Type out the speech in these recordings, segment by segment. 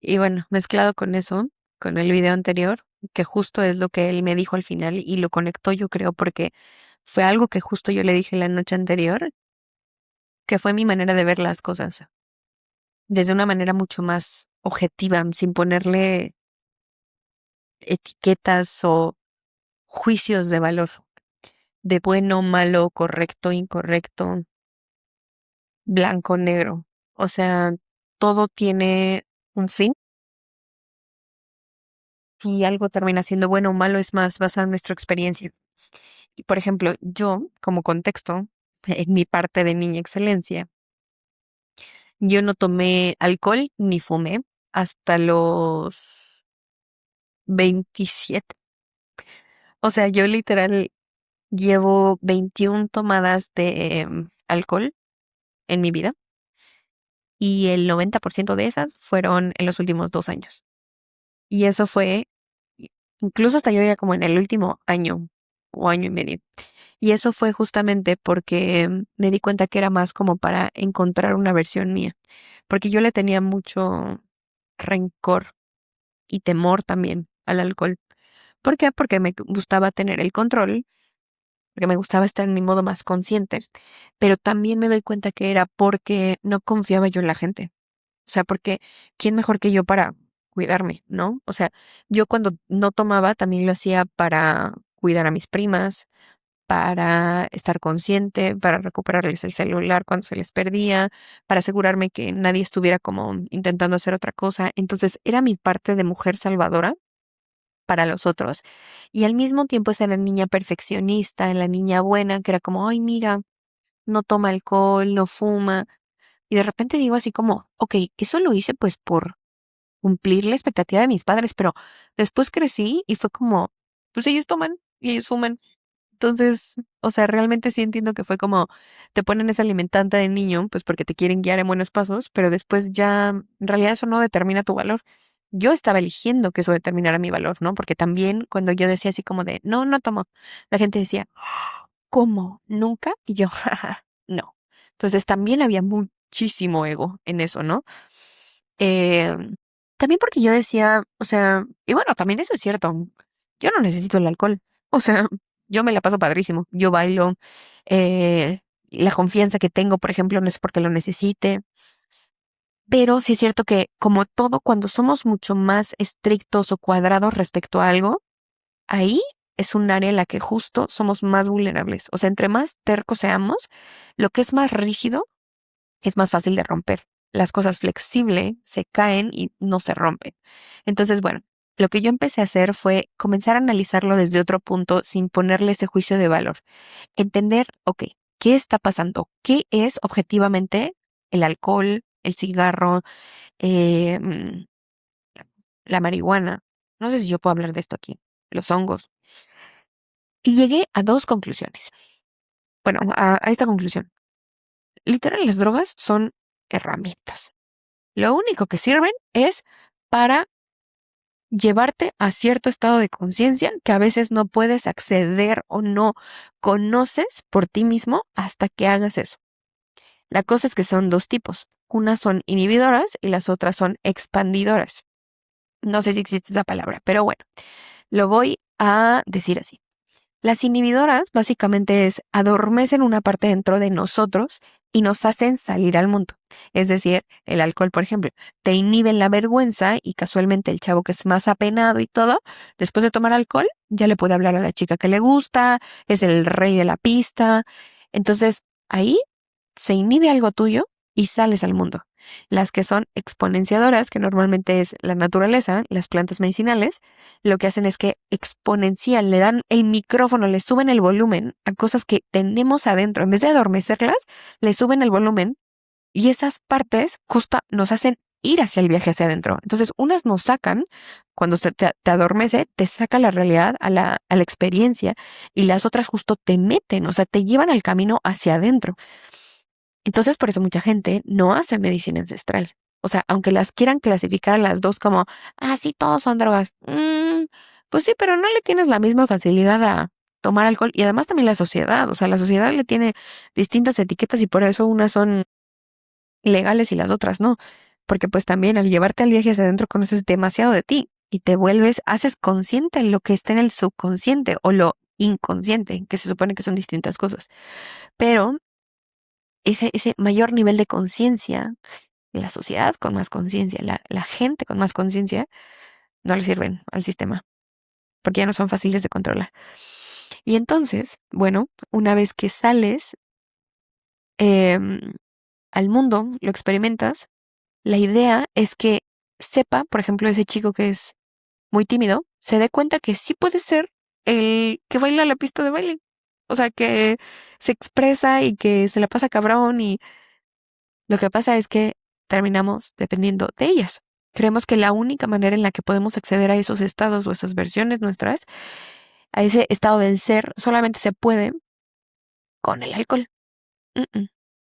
Y bueno, mezclado con eso, con el video anterior, que justo es lo que él me dijo al final y lo conectó yo creo porque fue algo que justo yo le dije la noche anterior, que fue mi manera de ver las cosas, desde una manera mucho más objetiva, sin ponerle etiquetas o juicios de valor, de bueno, malo, correcto, incorrecto, blanco, negro. O sea, todo tiene un fin. Si algo termina siendo bueno o malo es más basado en nuestra experiencia. Y por ejemplo, yo, como contexto, en mi parte de niña excelencia, yo no tomé alcohol ni fumé hasta los 27. O sea, yo literal llevo 21 tomadas de alcohol en mi vida y el 90% de esas fueron en los últimos 2 años. Y eso fue, incluso hasta yo diría como en el último año o año y medio. Y eso fue justamente porque me di cuenta que era más como para encontrar una versión mía, porque yo le tenía mucho rencor y temor también al alcohol. ¿Por qué? Porque me gustaba tener el control, porque me gustaba estar en mi modo más consciente, pero también me doy cuenta que era porque no confiaba yo en la gente. O sea, porque ¿quién mejor que yo para cuidarme, no? O sea, yo cuando no tomaba también lo hacía para cuidar a mis primas, para estar consciente, para recuperarles el celular cuando se les perdía, para asegurarme que nadie estuviera como intentando hacer otra cosa. Entonces era mi parte de mujer salvadora para los otros. Y al mismo tiempo esa era la niña perfeccionista, la niña buena, que era como, ay, mira, no toma alcohol, no fuma. Y de repente digo así como, ok, eso lo hice pues por cumplir la expectativa de mis padres, pero después crecí y fue como, pues ellos toman y ellos fuman. Entonces, o sea, realmente sí entiendo que fue como te ponen esa alimentante de niño, pues porque te quieren guiar en buenos pasos, pero después ya en realidad eso no determina tu valor. Yo estaba eligiendo que eso determinara mi valor, ¿no? Porque también cuando yo decía así como de, no, no tomo, la gente decía, ¿cómo? ¿Nunca? Y yo, jaja, no. Entonces también había muchísimo ego en eso, ¿no? Eh, También porque yo decía, o sea, y bueno, también eso es cierto, yo no necesito el alcohol, o sea, yo me la paso padrísimo, yo bailo, la confianza que tengo, por ejemplo, no es porque lo necesite, pero sí es cierto que como todo, cuando somos mucho más estrictos o cuadrados respecto a algo, ahí es un área en la que justo somos más vulnerables, o sea, entre más tercos seamos, lo que es más rígido es más fácil de romper. Las cosas flexibles se caen y no se rompen. Entonces, bueno, lo que yo empecé a hacer fue comenzar a analizarlo desde otro punto sin ponerle ese juicio de valor. Entender, ok, ¿qué está pasando? ¿Qué es objetivamente el alcohol, el cigarro, eh, mm, la marihuana? No sé si yo puedo hablar de esto aquí, los hongos. Y llegué a dos conclusiones. Bueno, a esta conclusión. Literal, las drogas son herramientas. Lo único que sirven es para llevarte a cierto estado de conciencia que a veces no puedes acceder o no conoces por ti mismo hasta que hagas eso. La cosa es que son dos tipos. Unas son inhibidoras y las otras son expandidoras. No sé si existe esa palabra, pero bueno, lo voy a decir así. Las inhibidoras básicamente es adormecen una parte dentro de nosotros y nos hacen salir al mundo. Es decir, el alcohol, por ejemplo, te inhibe la vergüenza y casualmente el chavo que es más apenado y todo, después de tomar alcohol, ya le puede hablar a la chica que le gusta, es el rey de la pista. Entonces, ahí se inhibe algo tuyo y sales al mundo. Las que son exponenciadoras, que normalmente es la naturaleza, las plantas medicinales, lo que hacen es que exponencial, le dan el micrófono, le suben el volumen a cosas que tenemos adentro. En vez de adormecerlas, le suben el volumen y esas partes justo nos hacen ir hacia el viaje hacia adentro. Entonces, unas nos sacan, cuando te adormece, te saca la realidad a la experiencia y las otras justo te meten, o sea, te llevan al camino hacia adentro. Entonces, por eso mucha gente no hace medicina ancestral. O sea, aunque las quieran clasificar a las dos como, ah, sí, todos son drogas. Pues sí, pero no le tienes la misma facilidad a tomar alcohol. Y además también la sociedad. O sea, la sociedad le tiene distintas etiquetas y por eso unas son legales y las otras no. porque pues también al llevarte al viaje hacia adentro conoces demasiado de ti y te vuelves, haces consciente lo que está en el subconsciente o lo inconsciente, que se supone que son distintas cosas. Pero ese mayor nivel de conciencia, la sociedad con más conciencia, la gente con más conciencia, no le sirven al sistema, porque ya no son fáciles de controlar. Y entonces, bueno, una vez que sales em, al mundo, lo experimentas, la idea es que sepa, por ejemplo, ese chico que es muy tímido, se dé cuenta que sí puede ser el que baila la pista de baile. O sea, que se expresa y que se la pasa cabrón y lo que pasa es que terminamos dependiendo de ellas. Creemos que la única manera en la que podemos acceder a esos estados o esas versiones nuestras, a ese estado del ser, solamente se puede con el alcohol. Mm, mm.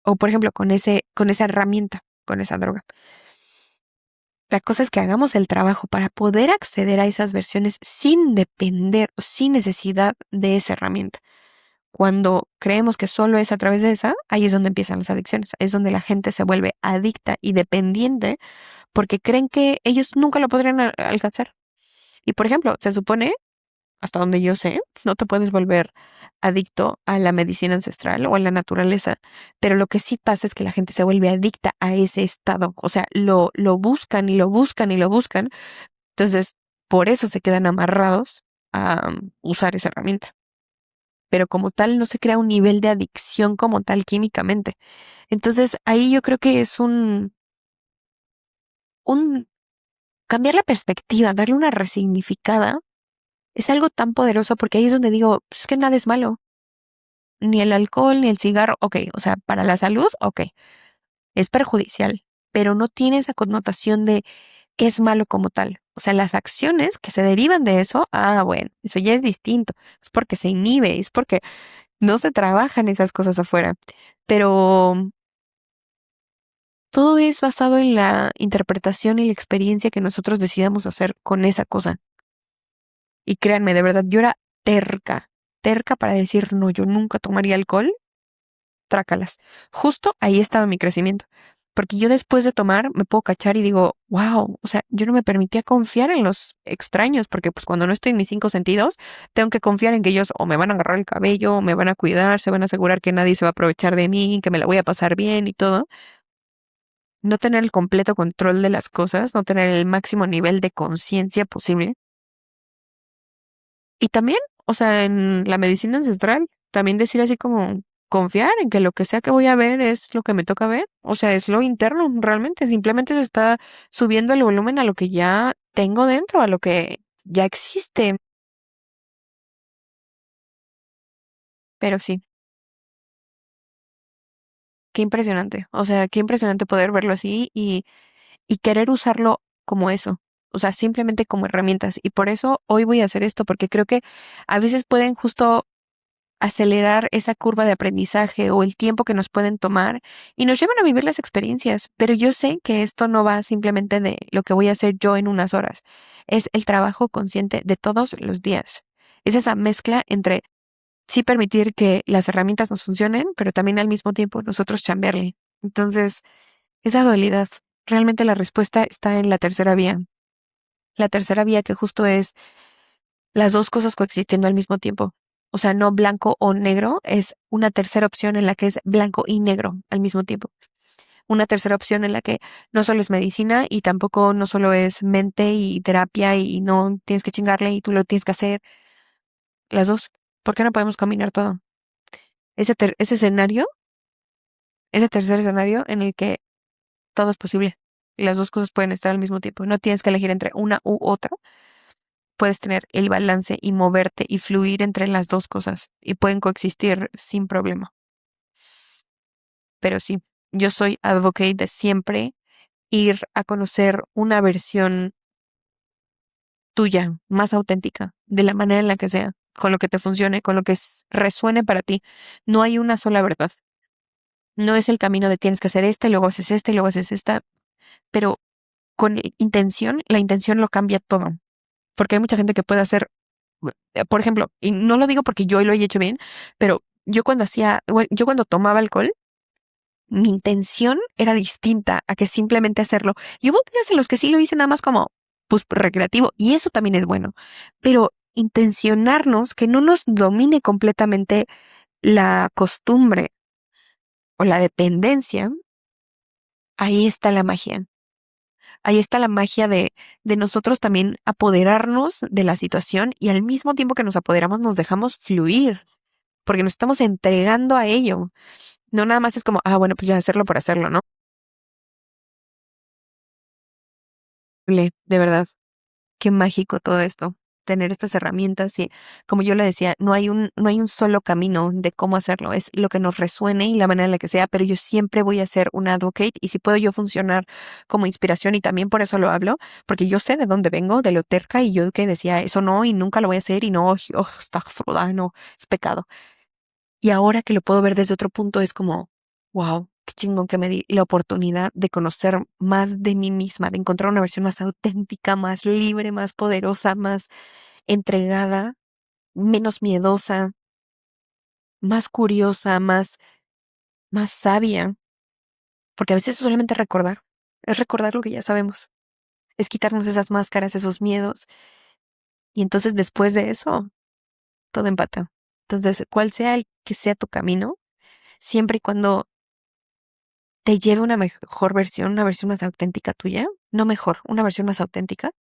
O por ejemplo, con esa herramienta, con esa droga. La cosa es que hagamos el trabajo para poder acceder a esas versiones sin depender o sin necesidad de esa herramienta. Cuando creemos que solo es a través de esa, ahí es donde empiezan las adicciones. Es donde la gente se vuelve adicta y dependiente porque creen que ellos nunca lo podrían alcanzar. Y por ejemplo, se supone, hasta donde yo sé, no te puedes volver adicto a la medicina ancestral o a la naturaleza, pero lo que sí pasa es que la gente se vuelve adicta a ese estado, o sea, lo buscan y lo buscan y lo buscan, entonces por eso se quedan amarrados a usar esa herramienta. Pero como tal no se crea un nivel de adicción como tal químicamente. Entonces ahí yo creo que es un cambiar la perspectiva, darle una resignificada, es algo tan poderoso porque ahí es donde digo, pues es que nada es malo. Ni el alcohol, ni el cigarro, ok, o sea, para la salud, ok, es perjudicial, pero no tiene esa connotación de que es malo como tal. O sea, las acciones que se derivan de eso, bueno, eso ya es distinto. Es porque se inhibe, es porque no se trabajan esas cosas afuera. Pero todo es basado en la interpretación y la experiencia que nosotros decidamos hacer con esa cosa. Y créanme, de verdad, yo era terca, terca para decir, no, yo nunca tomaría alcohol, trácalas. Justo ahí estaba mi crecimiento. Porque yo después de tomar me puedo cachar y digo, wow, o sea, yo no me permitía confiar en los extraños, porque pues cuando no estoy en mis cinco sentidos, tengo que confiar en que ellos o me van a agarrar el cabello, o me van a cuidar, se van a asegurar que nadie se va a aprovechar de mí, que me la voy a pasar bien y todo. No tener el completo control de las cosas, no tener el máximo nivel de conciencia posible. Y también, o sea, en la medicina ancestral, también decir así como confiar en que lo que sea que voy a ver es lo que me toca ver. O sea, es lo interno, realmente. Simplemente se está subiendo el volumen a lo que ya tengo dentro, a lo que ya existe. Pero sí, qué impresionante. O sea, qué impresionante poder verlo así y querer usarlo como eso. O sea, simplemente como herramientas. Y por eso hoy voy a hacer esto, porque creo que a veces pueden justo acelerar esa curva de aprendizaje o el tiempo que nos pueden tomar y nos llevan a vivir las experiencias. Pero yo sé que esto no va simplemente de lo que voy a hacer yo en unas horas. Es el trabajo consciente de todos los días. Es esa mezcla entre sí permitir que las herramientas nos funcionen, pero también al mismo tiempo nosotros chambearle. Entonces, esa dualidad. Realmente la respuesta está en la tercera vía. La tercera vía que justo es las dos cosas coexistiendo al mismo tiempo. O sea, no blanco o negro, es una tercera opción en la que es blanco y negro al mismo tiempo. Una tercera opción en la que no solo es medicina y tampoco no solo es mente y terapia y no tienes que chingarle y tú lo tienes que hacer. Las dos. ¿Por qué no podemos combinar todo? Ese escenario, ese tercer escenario en el que todo es posible. Y las dos cosas pueden estar al mismo tiempo. No tienes que elegir entre una u otra. Puedes tener el balance y moverte y fluir entre las dos cosas y pueden coexistir sin problema. Pero sí, yo soy advocate de siempre ir a conocer una versión tuya, más auténtica, de la manera en la que sea, con lo que te funcione, con lo que resuene para ti. No hay una sola verdad. No es el camino de tienes que hacer esta y luego haces esta y luego haces esta, pero con intención, la intención lo cambia todo. Porque hay mucha gente que puede hacer, por ejemplo, y no lo digo porque yo lo he hecho bien, pero yo cuando tomaba alcohol, mi intención era distinta a que simplemente hacerlo. Y hubo días en los que sí lo hice nada más como, pues, recreativo, y eso también es bueno. Pero intencionarnos, que no nos domine completamente la costumbre o la dependencia, ahí está la magia. Ahí está la magia de nosotros también apoderarnos de la situación y al mismo tiempo que nos apoderamos nos dejamos fluir, porque nos estamos entregando a ello. No nada más es como, bueno, pues ya hacerlo por hacerlo, ¿no? De verdad, qué mágico todo esto, tener estas herramientas y como yo le decía, no hay un solo camino de cómo hacerlo, es lo que nos resuene y la manera en la que sea, pero yo siempre voy a ser un advocate y si puedo yo funcionar como inspiración y también por eso lo hablo, porque yo sé de dónde vengo, de lo terca y yo que decía eso no y nunca lo voy a hacer y no, astaghfirullah, no, es pecado. Y ahora que lo puedo ver desde otro punto es como, wow, qué chingón que me di la oportunidad de conocer más de mí misma, de encontrar una versión más auténtica, más libre, más poderosa, más entregada, menos miedosa, más curiosa, más sabia. Porque a veces es solamente recordar, es recordar lo que ya sabemos, es quitarnos esas máscaras, esos miedos. Y entonces después de eso, todo empata. Entonces, cual sea el que sea tu camino, siempre y cuando te lleve una mejor versión, una versión más auténtica tuya, no mejor, una versión más auténtica,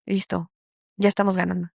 listo, ya estamos ganando.